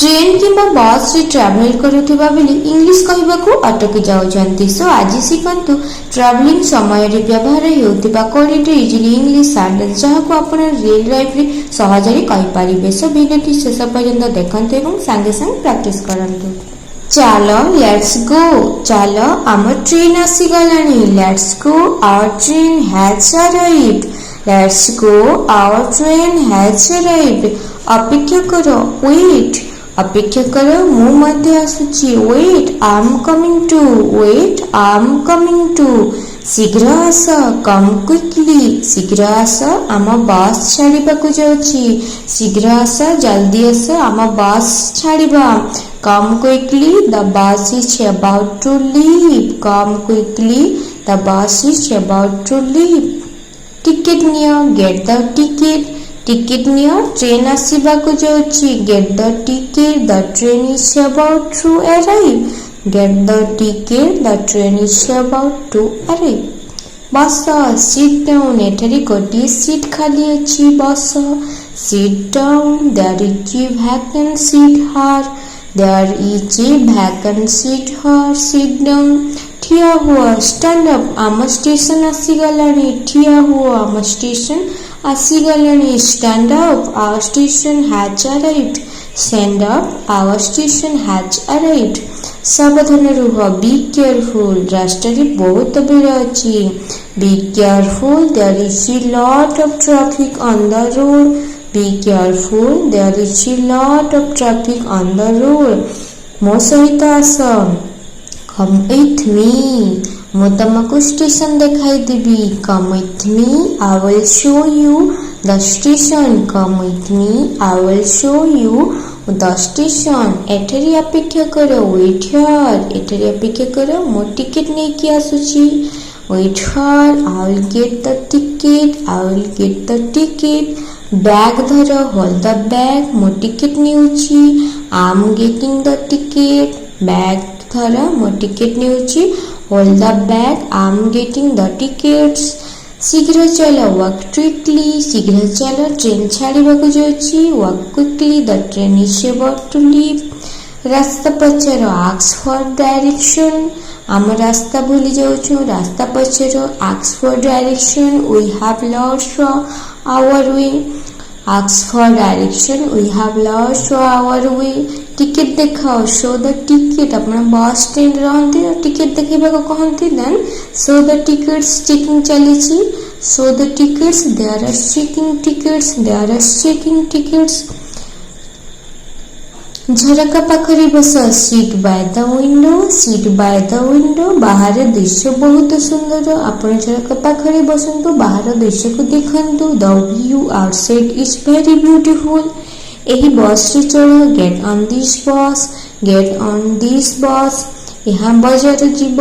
Train किंबा बस रे ट्रैवल करुथिबा बेले इंग्लिश कहबाकू अटकी जाउछन्ती। सो आज शिखंतु ट्रैवलिंग समय रे व्यवहार हेउथिबा कोडिटे इजिली इंग्लिश सेंटेंस जहाको आपण रियल लाइफ रे सहजरे कहि परिबे। सो भिडियोटी शेष पर्यंत देखंतु एवं संगे संग प्रैक्टिस करंतु। चलो लेट्स गो। चलो आम ट्रेन आसी गलानी। Let's go our train has arrived. Let's go our train has arrived. अपेक्षा करो वेट। अपेक्षा करो मु मध्य आसुची wait I am coming too. Wait I am coming too. शीघ्र आस कम क्विकली। शीघ्र आस आम बस छाड़िबाकू जाउची। शीघ्र आस जल्दी आस आम बस छाड़िबा। Come quickly the bus is about to leave. Come quickly the bus is about to leave. Ticket नियो गेट द टिकेट। टिकेट नियो ट्रेन आसीबाकू जाउची। Get the ticket the train is about to arrive. Get the ticket the train is about to arrive. बस sit down. एठारे गोटे seat खाली अछि। बस sit down. There is a vacant seat here. There is a vacant seat here. Sit down. ठिया हुआ stand up. आम station आसी गलानी। ठिया हुआ आम स्टेशन आसी गलानी। Stand up our station has arrived. Stand up our station has arrived. सावधान रुह बी केयरफुल। रास्ता रे बहुत भीड़ अछि। Be careful there is a lot of traffic on the road. Be careful there is a lot of traffic on the road. मो सहित आस। कम with मी। मु तुमको स्टेशन देखाई देबी। Come with me I will show you the station. Come with me I will show you the station. एठरी अपेक्षा करो wait here. एठरी अपेक्षा करो मो टिकट नै कि आसुची। Wait here I will get the ticket. I will get the ticket. Bag धर होल्ड द बैग। मो टिकट नेउची। I am getting the ticket. Bag धर मो टिकट नेउची। Hold the bag I am getting the tickets. शीघ्र चलो work quickly. शीघ्र चलो ट्रेन छाड़िबाकू जाउची। Work quickly the train is about to leave. रास्ता पचारो आस्क फॉर डायरेक्शन। आम रास्ता भूली जाउछु। रास्ता पचारो ask for direction. We have lost our way. Ask for direction we have lost our way. Ticket देखाओ शो द टिकट। अपना बस स्टैंड रहंती और टिकट देखैबा को कहंती। Then show the tickets. Checking चलीची। Show the tickets they are checking tickets. They are checking tickets. झरका पाखरे बस। Seat by the window. Seat by the window. बाहर दृश्य बहुत सुंदर। आपण झरका पाखरे बसंतु। बाहर दृश्य को देखंतु। The view outside is very beautiful. एही बस रे चढ़। Get on this bus. Get on this bus. यहाँ बाजार जीव।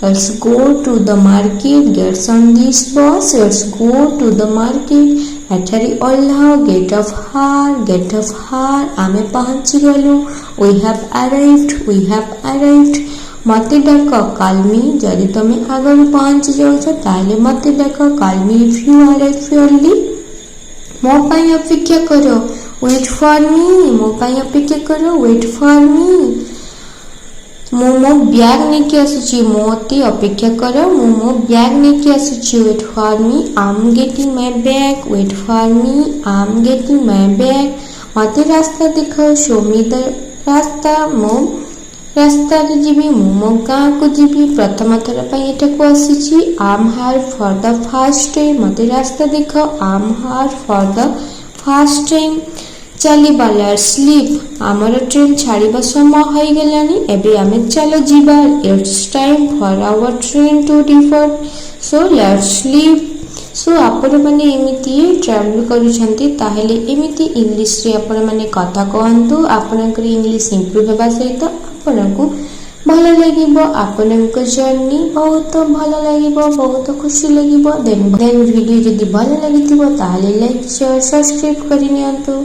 Let's go to the market. Gets on this bus. Let's go to the market. एठारी ओल्हाओ। Get off here. Get off here. आमे पहुंची गलु। We have arrived. We have arrived. मते डाक कॉल मी। जदि तमे आगु पहुंची जाउछ ताले मते डाक call me if you arrive early. मो पई अपेक्षा करो वेट फॉर मी। मो पई अपेक्षा करो वेट फॉर मी। मो बैग नेकी आसुची। मोती अपेक्षा करो मो बैग नेकी आसुची। Wait for me I am getting my bag. Wait for me I am getting my bag. मते रास्ता दिखाओ शो मी द रास्ता। मो रास्ता रे जीबी। मो गाँ को जीबी। प्रथम थर पई एटा को आसीची। I am here for the first time. मते रास्ता दिखाओ। I am here for the first time. चलिबा लेट्स लीव। आमर ट्रेन छाड़िबा समय होई गलानी। एबे आमे चलो जीबा। It's time for our train to depart. So let's leave. So आपण माने एमिति ट्रैवल करूछंती ताहेले एमिति इंग्लिश रे आपण माने कथा कहंतु। आपनकर इंग्लिश इंप्रूव हेबा सहित आपनकु भलो लागिबो। आपनक जर्नी बहुत भलो लागिबो। बहुत खुशी लागिबो। देन वीडियो जदि भलो लागितिबो ताहेले लाइक शेयर सब्सक्राइब करि नियंतु।